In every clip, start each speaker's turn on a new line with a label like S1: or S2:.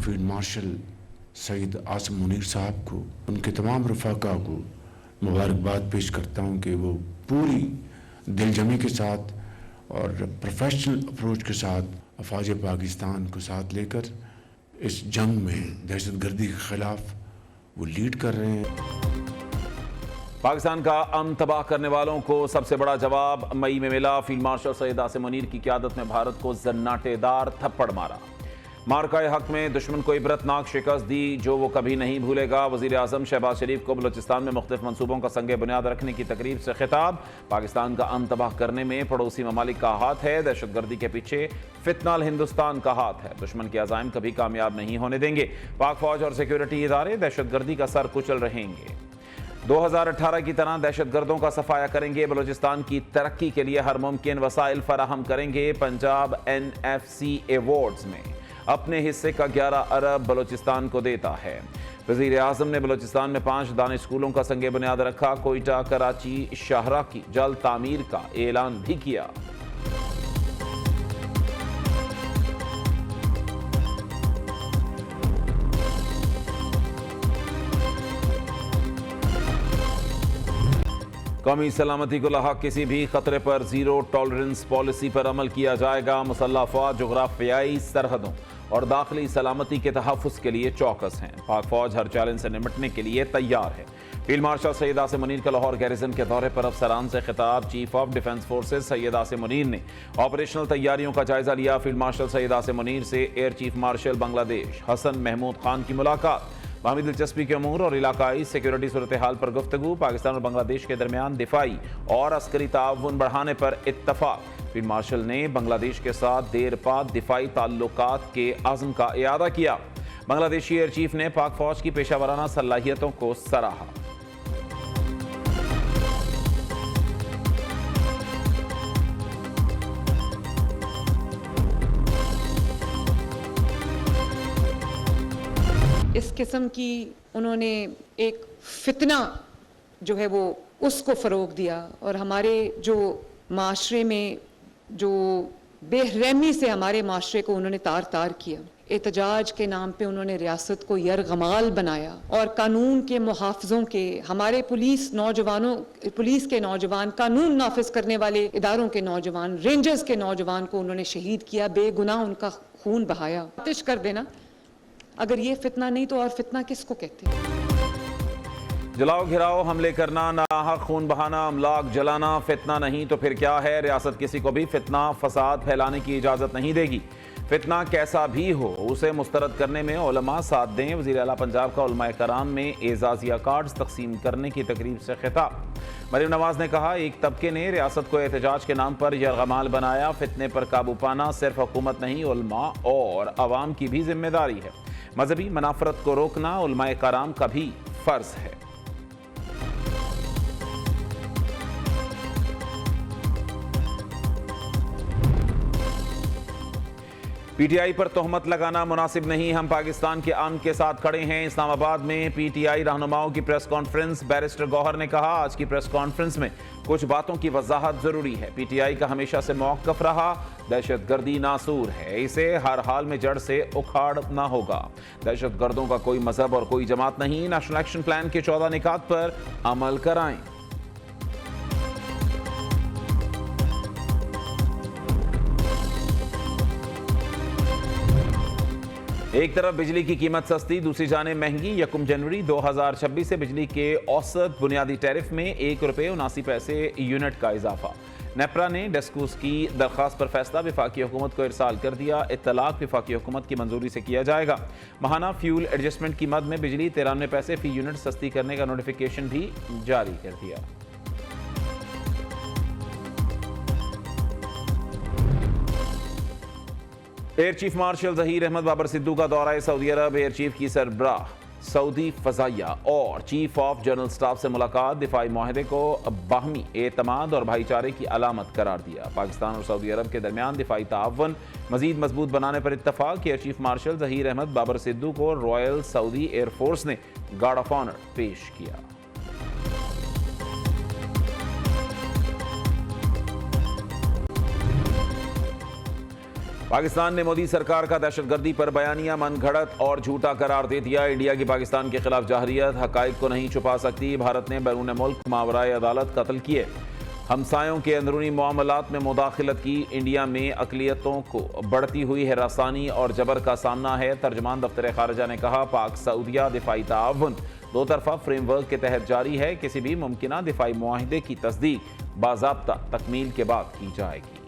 S1: Field marshal Saeed Asim Munir साहब को, उनके तमाम रफ़ाका को मुबारकबाद पेश करता हूँ कि वो पूरी दिलजमी के साथ और प्रोफेशनल अप्रोच के साथ अफवाज पाकिस्तान को साथ लेकर इस जंग में दहशतगर्दी के ख़िलाफ़ वो लीड कर रहे हैं।
S2: पाकिस्तान का अमन तबाह करने वालों को सबसे बड़ा जवाब मई में मिला। फील्ड मार्शल सईद आसिम मुनीर की क़यादत में भारत को जन्नाटेदार थप्पड़ मारा। मार्काए हक में दुश्मन को इबरतनाक शिकस्त दी जो वो कभी नहीं भूलेगा। वज़ीर आज़म शहबाज शरीफ को बलूचिस्तान में मुख्तलिफ मनसूबों का संग बुनियाद रखने की तकरीब से खिताब। पाकिस्तान का अमन तबाह करने में पड़ोसी ममालिक का हाथ है, दहशतगर्दी के पीछे फितनाल हिंदुस्तान का हाथ है। दुश्मन के अज़ाइम कभी कामयाब नहीं होने देंगे। पाक फौज और सिक्योरिटी इदारे दहशतगर्दी का सर कुचल रहेंगे। 2018 की तरह दहशतगर्दों का सफाया करेंगे। बलूचिस्तान की तरक्की के लिए हर मुमकिन वसाइल फराहम करेंगे। पंजाब NFC अवार्ड्स में अपने हिस्से का 11 अरब बलूचिस्तान को देता है। वज़ीर आज़म ने बलूचिस्तान में 5 दानिश स्कूलों का संग बुनियाद रखा। कोयटा, कराची, शाहरा की जल्द तामीर का ऐलान भी किया। कौमी सलामती को लाहक किसी भी खतरे पर जीरो टॉलरेंस पॉलिसी पर अमल किया जाएगा। मुसल्लह अफ़वाज जुग़राफ़ियाई सरहदों और दाखिली सलामती के तहफ़्फ़ुज़ के लिए चौकस हैं। पाक फौज हर चैलेंज से निपटने के लिए तैयार है। फील्ड मार्शल सईद आसिम मुनीर का लाहौर गैरिजन के दौरे पर अफसरान से खिताब। Chief of defence forces Syed Asim Munir ने ऑपरेशनल तैयारियों का जायजा लिया। फील्ड मार्शल सईद आसिम मुनीर से air chief marshal Bangladesh Hasan Mahmood Khan की मुलाकात। बाहमी दिलचस्पी के अमूर और इलाकाई सिक्योरिटी सूरत हाल पर गुफ्तगू। पाकिस्तान और बांग्लादेश के दरमियान दिफाई और अस्करी ताउन बढ़ाने पर इत्तफाक। फील्ड मार्शल ने बांग्लादेश के साथ देर बाद दिफाई ताल्लुकात के अज़्म का इयादा किया। बांग्लादेशी एयर चीफ ने पाक फौज की पेशावराना सलाहियतों को सराहा।
S3: इस किस्म की उन्होंने एक फितना जो है वो उसको फ़रोग दिया और हमारे जो माशरे में जो बेरहमी से हमारे माशरे को उन्होंने तार तार किया। एहतजाज के नाम पे उन्होंने रियासत को यरगमाल बनाया और कानून के मुहाफ़िज़ों के हमारे पुलिस के नौजवान, कानून नाफिज करने वाले इदारों के नौजवान, रेंजर्स के नौजवान को उन्होंने शहीद किया, बेगुनाह उनका खून बहाया। आतिश कर देना, अगर ये फितना नहीं तो और फितना किसको कहते हैं?
S2: जलाओ घिराओ हमले करना, नाहक खून बहाना, अमलाक जलाना फितना नहीं तो फिर क्या है? रियासत किसी को भी फितना फसाद फैलाने की इजाज़त नहीं देगी। फितना कैसा भी हो उसे मुस्तरद करने में उलमा साथ दें। वज़ीर आला पंजाब का उलमाए कराम में एजाज़िया कार्ड्स तकसीम करने की तकरीब से खिताब। मरीम नवाज ने कहा, एक तबके ने रियासत को एहतजाज के नाम पर यरगमाल बनाया। फितने पर काबू पाना सिर्फ हुकूमत नहीं, उलमा और अवाम की भी जिम्मेदारी है। मजहबी मनाफरत को रोकना उलमाए कराम का भी फर्ज है। पीटीआई पर तोहमत लगाना मुनासिब नहीं, हम पाकिस्तान के अमन के साथ खड़े हैं। इस्लामाबाद में पीटीआई रहनुमाओं की प्रेस कॉन्फ्रेंस। बैरिस्टर गौहर ने कहा, आज की प्रेस कॉन्फ्रेंस में कुछ बातों की वजाहत जरूरी है। पीटीआई का हमेशा से मौक़िफ़ रहा, दहशतगर्दी नासूर है, इसे हर हाल में जड़ से उखाड़ना होगा। दहशतगर्दों का कोई मजहब और कोई जमात नहीं। नेशनल एक्शन प्लान के 14 निकात पर अमल कराएं। एक तरफ बिजली की कीमत सस्ती, दूसरी जाने महंगी। 1 जनवरी 2026 से बिजली के औसत बुनियादी टैरिफ में ₹1.79 यूनिट का इजाफा। नेपरा ने डेस्कूस की दरख्वास्त पर फैसला वफाकी हुकूमत को इरसाल कर दिया। इत्तलाक वफाकी हुकूमत की मंजूरी से किया जाएगा। माहाना फ्यूल एडजस्टमेंट की मद में बिजली 93 पैसे फी यूनिट सस्ती करने का नोटिफिकेशन भी जारी कर दिया। Air chief marshal Zaheer Ahmed Babar Sidhu का दौरा सऊदी अरब। एयर चीफ की सरबराह सऊदी फ़ज़ाइया और चीफ ऑफ जनरल स्टाफ से मुलाकात। दिफाई माहदे को बाहमी एतमाद और भाईचारे की अलामत करार दिया। पाकिस्तान और सऊदी अरब के दरमियान दिफाई ताअवुन मज़ीद मजबूत बनाने पर इत्तफाक। Air chief marshal Zaheer Ahmed Babar Sidhu को रॉयल सऊदी एयरफोर्स ने गार्ड ऑफ ऑनर पेश किया। پاکستان نے مودی سرکار کا دہشت گردی پر بیانیہ من گھڑت اور جھوٹا قرار دے دیا. انڈیا کی پاکستان کے خلاف جارحیت حقائق کو نہیں چھپا سکتی. بھارت نے بیرون ملک ماورائے عدالت قتل کیے. ہمسایوں کے اندرونی معاملات میں مداخلت کی. انڈیا میں اقلیتوں کو بڑھتی ہوئی ہراسانی اور جبر کا سامنا ہے. ترجمان دفتر خارجہ نے کہا پاک سعودیہ دفاعی تعاون دو طرفہ فریم ورک کے تحت جاری ہے. کسی بھی ممکنہ دفاعی معاہدے کی تصدیق باضابطہ تکمیل کے بعد کی جائے گی.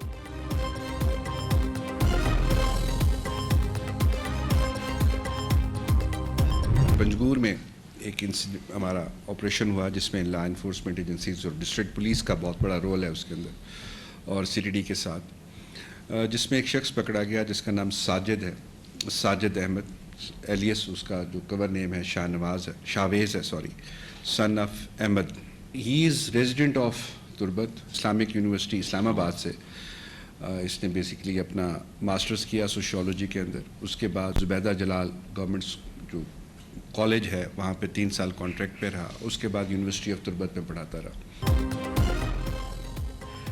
S4: پنجگور میں ایک ہمارا آپریشن ہوا جس میں لا انفورسمنٹ ایجنسیز اور ڈسٹرکٹ پولیس کا بہت بڑا رول ہے اس کے اندر اور سی ٹی ڈی کے ساتھ, جس میں ایک شخص پکڑا گیا جس کا نام ساجد ہے, ساجد احمد ایلیس اس کا جو کور نیم ہے شاویز ہے son of Ahmed. He is resident of Turbat Islamic university Islamabad سے. اس نے بیسیکلی اپنا ماسٹرز کیا سوشیولوجی کے اندر. اس کے بعد زبیدہ جلال گورنمنٹ جو کالج ہے وہاں پہ 3 سال کانٹریکٹ پہ رہا. اس کے بعد یونیورسٹی آف تربت میں پڑھاتا رہا.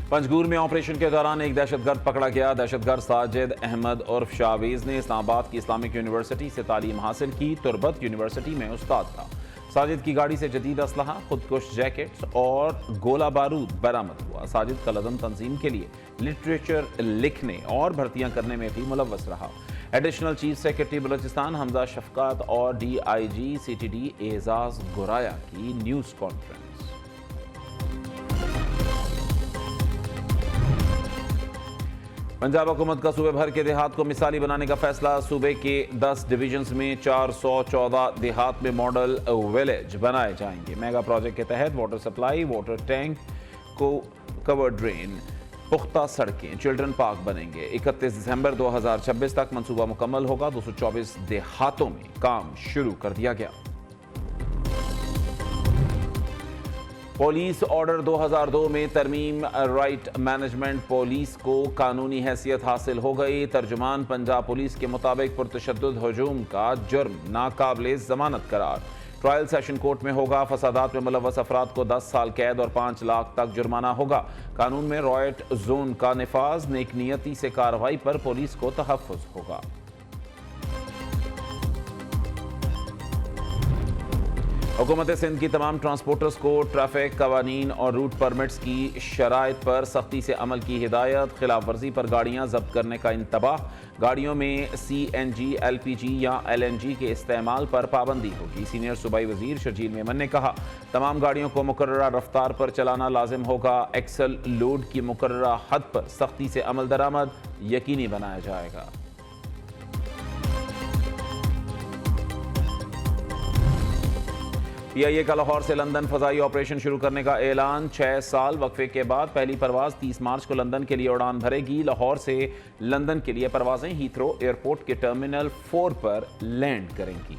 S2: پنجگور میں آپریشن کے دوران ایک دہشت گرد پکڑا گیا. دہشت گرد ساجد احمد عرف شاویز نے اسلام آباد کی اسلامک یونیورسٹی سے تعلیم حاصل کی. تربت یونیورسٹی میں استاد تھا. ساجد کی گاڑی سے جدید اسلحہ, خودکش جیکٹس اور گولہ بارود برآمد ہوا. ساجد کا لدن تنظیم کے لیے لٹریچر لکھنے اور بھرتیاں کرنے میں بھی ملوث رہا. Additional chief secretary Balochistan Hamza Shafqaat اور D I G C T D Aitzaz Goraya کی نیوز کانفرنس. پنجاب حکومت کا صوبے بھر کے دیہات کو مثالی بنانے کا فیصلہ. صوبے کے 10 ڈویژنز میں 414 دیہات میں ماڈل ویلیج بنائے جائیں گے. میگا پروجیکٹ کے تحت واٹر سپلائی, واٹر ٹینک, کور ڈرین, پختہ سڑکیں, چلڈرن پارک بنیں گے. 31 دسمبر 2026 تک منصوبہ مکمل ہوگا. 224 دیہاتوں میں کام شروع کر دیا گیا. پولیس آرڈر 2002 میں ترمیم. رائٹ مینجمنٹ پولیس کو قانونی حیثیت حاصل ہو گئی. ترجمان پنجاب پولیس کے مطابق پرتشدد ہجوم کا جرم ناقابل ضمانت قرار. ٹرائل سیشن کورٹ میں ہوگا. فسادات میں ملوث افراد کو 10 سال قید اور 5 لاکھ تک جرمانہ ہوگا. قانون میں رائٹ زون کا نفاذ. نیک نیتی سے کارروائی پر پولیس کو تحفظ ہوگا. حکومت سندھ کی تمام ٹرانسپورٹرز کو ٹریفک قوانین اور روٹ پرمٹس کی شرائط پر سختی سے عمل کی ہدایت. خلاف ورزی پر گاڑیاں ضبط کرنے کا انتباہ. گاڑیوں میں سی این جی, ایل پی جی یا ایل این جی کے استعمال پر پابندی ہوگی. سینئر صوبائی وزیر شرجیل میمن نے کہا تمام گاڑیوں کو مقررہ رفتار پر چلانا لازم ہوگا. ایکسل لوڈ کی مقررہ حد پر سختی سے عمل درآمد یقینی بنایا جائے گا. پی آئی اے کا لاہور سے لندن فضائی آپریشن شروع کرنے کا اعلان. 6 سال وقفے کے بعد پہلی پرواز 30 مارچ کو لندن کے لیے اڑان بھرے گی. لاہور سے لندن کے لیے پروازیں ہیتھرو ایئرپورٹ کے ٹرمینل 4 پر لینڈ کریں گی.